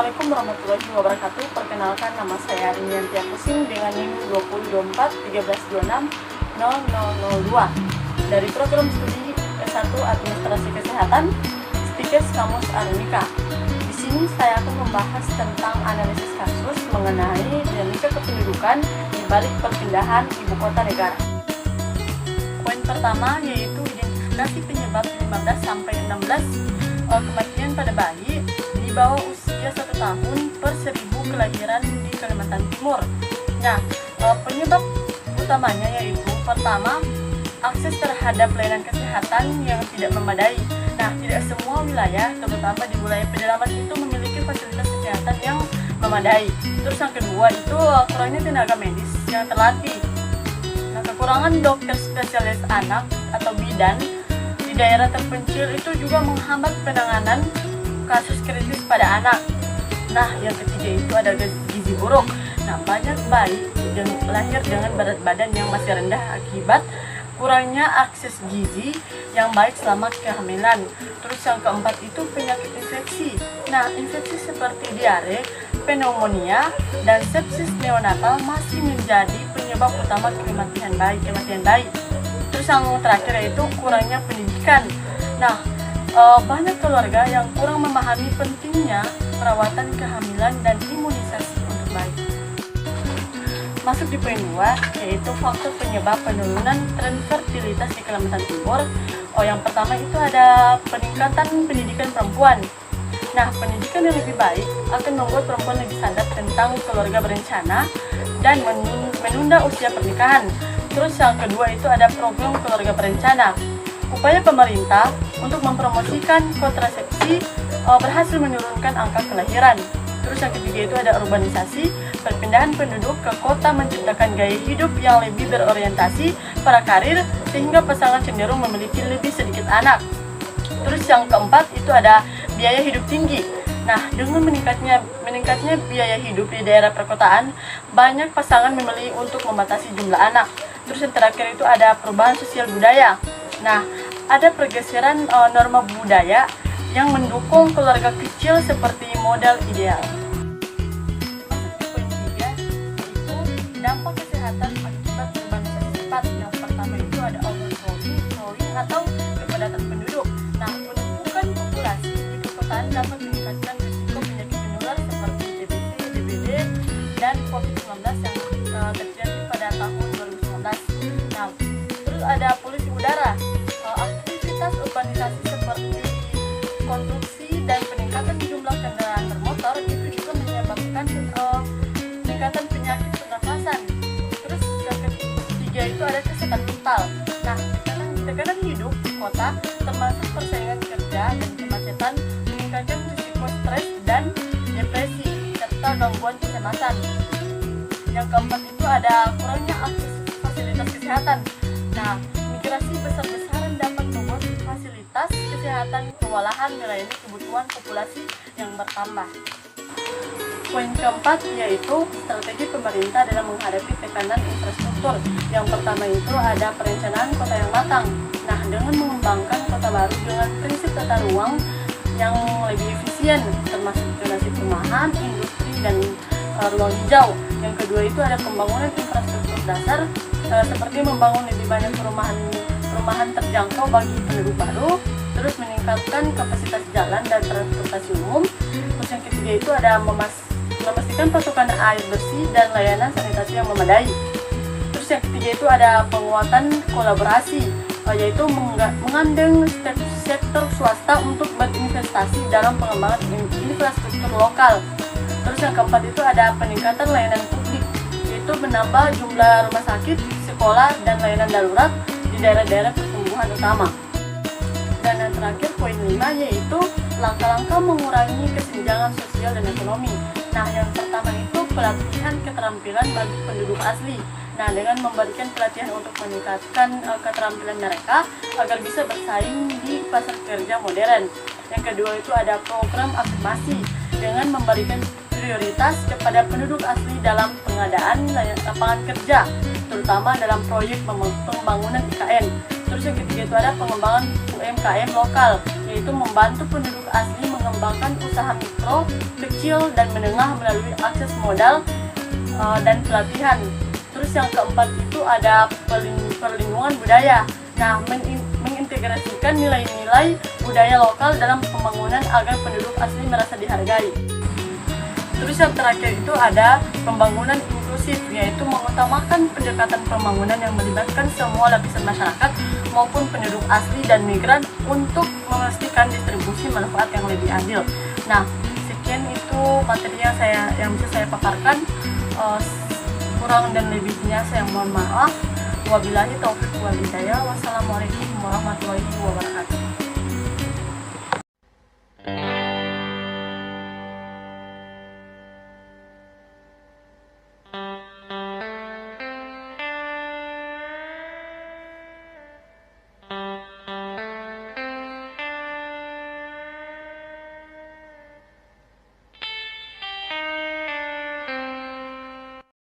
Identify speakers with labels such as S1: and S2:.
S1: Assalamualaikum warahmatullahi wabarakatuh. Perkenalkan, nama saya Rinyantia Kusing dengan NIM 2024-1326-0002 dari program studi S1 Administrasi Kesehatan Stikes Kamus Arunika. Di sini saya akan membahas tentang analisis kasus mengenai dinamika kependudukan di balik perpindahan ibu kota negara. Poin pertama yaitu identifikasi penyebab 15-16 kematian pada bayi di bawah usia 1 tahun per 1000 kelahiran di Kalimantan Timur. Nah, penyebab utamanya yaitu pertama, akses terhadap pelayanan kesehatan yang tidak memadai. Nah, tidak semua wilayah, terutama di wilayah pedalaman itu memiliki fasilitas kesehatan yang memadai. Terus yang kedua itu kurangnya tenaga medis yang terlatih. Nah, kekurangan dokter spesialis anak atau bidan di daerah terpencil itu juga menghambat penanganan kasus kritis pada anak. Nah, yang ketiga itu ada gizi buruk. Nah, banyak bayi yang lahir dengan berat badan yang masih rendah akibat kurangnya akses gizi yang baik selama kehamilan. Terus yang keempat itu penyakit infeksi. Nah, infeksi seperti diare, pneumonia, dan sepsis neonatal masih menjadi penyebab utama kematian bayi. Terus yang terakhir yaitu kurangnya pendidikan. Nah, banyak keluarga yang kurang memahami pentingnya perawatan kehamilan dan imunisasi untuk bayi. Masuk di poin 2, yaitu faktor penyebab penurunan tren fertilitas di Kalimantan Timur. Yang pertama itu ada peningkatan pendidikan perempuan. Nah, pendidikan yang lebih baik akan membuat perempuan lebih sadar tentang keluarga berencana dan menunda usia pernikahan. Terus yang kedua itu ada program keluarga berencana. Upaya pemerintah untuk mempromosikan kontrasepsi berhasil menurunkan angka kelahiran. Terus yang ketiga itu ada urbanisasi, perpindahan penduduk ke kota menciptakan gaya hidup yang lebih berorientasi pada karir sehingga pasangan cenderung memiliki lebih sedikit anak. Terus yang keempat itu ada biaya hidup tinggi. Nah, dengan meningkatnya biaya hidup di daerah perkotaan, banyak pasangan memilih untuk membatasi jumlah anak. Terus yang terakhir itu ada perubahan sosial budaya. Nah, ada pergeseran norma budaya yang mendukung keluarga kecil seperti model ideal. Poin 3 itu dampak kesehatan akibat urbanisasi cepat. Yang pertama itu ada overcrowding atau kepadatan penduduk. Nah, penumpukan populasi di perkotaan dapat meningkatkan risiko penyakit menular seperti TBC, DBD, dan COVID-19 yang terjadi pada tahun 2019. Nah, terus ada polusi udara. Aktivitas urbanisasi seperti konstruksi dan peningkatan jumlah kendaraan bermotor itu juga menyebabkan peningkatan penyakit pernafasan. Terus yang ketiga itu ada kesehatan mental. Nah, tekanan hidup di kota termasuk persaingan kerja dan kemacetan meningkatkan risiko stres dan depresi serta gangguan kecemasan. Yang keempat itu ada kurangnya akses fasilitas kesehatan. Nah, migrasi besar-besaran dapat membuat fasilitas kesehatan kewalahan melayani kebutuhan populasi yang bertambah. Poin keempat yaitu strategi pemerintah dalam menghadapi tekanan infrastruktur. Yang pertama itu ada perencanaan kota yang matang. Nah, dengan mengembangkan kota baru dengan prinsip tata ruang yang lebih efisien, termasuk zonasi perumahan, industri, dan ruang hijau. Yang kedua itu ada pembangunan infrastruktur dasar seperti membangun lebih banyak perumahan terjangkau bagi penduduk baru, terus meningkatkan kapasitas jalan dan transportasi umum. Terus yang ketiga itu ada memastikan pasokan air bersih dan layanan sanitasi yang memadai. Terus yang ketiga itu ada penguatan kolaborasi, yaitu menggandeng sektor swasta untuk berinvestasi dalam pengembangan infrastruktur lokal. Terus yang keempat itu ada peningkatan layanan publik, yaitu menambah jumlah rumah sakit, sekolah, dan layanan darurat di daerah-daerah pertumbuhan utama. Dan yang terakhir poin 5 yaitu langkah-langkah mengurangi kesenjangan sosial dan ekonomi. Nah, yang pertama itu pelatihan keterampilan bagi penduduk asli. Nah, dengan memberikan pelatihan untuk meningkatkan keterampilan mereka agar bisa bersaing di pasar kerja modern. Yang kedua itu ada program afirmasi dengan memberikan prioritas kepada penduduk asli dalam pengadaan lapangan kerja, terutama dalam proyek pembangunan IKN. Terus yang ketiga itu ada pengembangan UMKM lokal, yaitu membantu penduduk asli mengembangkan usaha mikro, kecil, dan menengah melalui akses modal dan pelatihan. Terus yang keempat itu ada perlindungan budaya. Nah, mengintegrasikan nilai-nilai budaya lokal dalam pembangunan agar penduduk asli merasa dihargai. Terus yang terakhir itu ada pembangunan inklusif, yaitu mengutamakan pendekatan pembangunan yang melibatkan semua lapisan masyarakat maupun penduduk asli dan migran untuk memastikan distribusi manfaat yang lebih adil. Nah, sekian itu materi yang bisa saya paparkan. Kurang dan lebihnya saya mohon maaf. Wabillahi taufiq wal hidayah. Wassalamualaikum warahmatullahi wabarakatuh.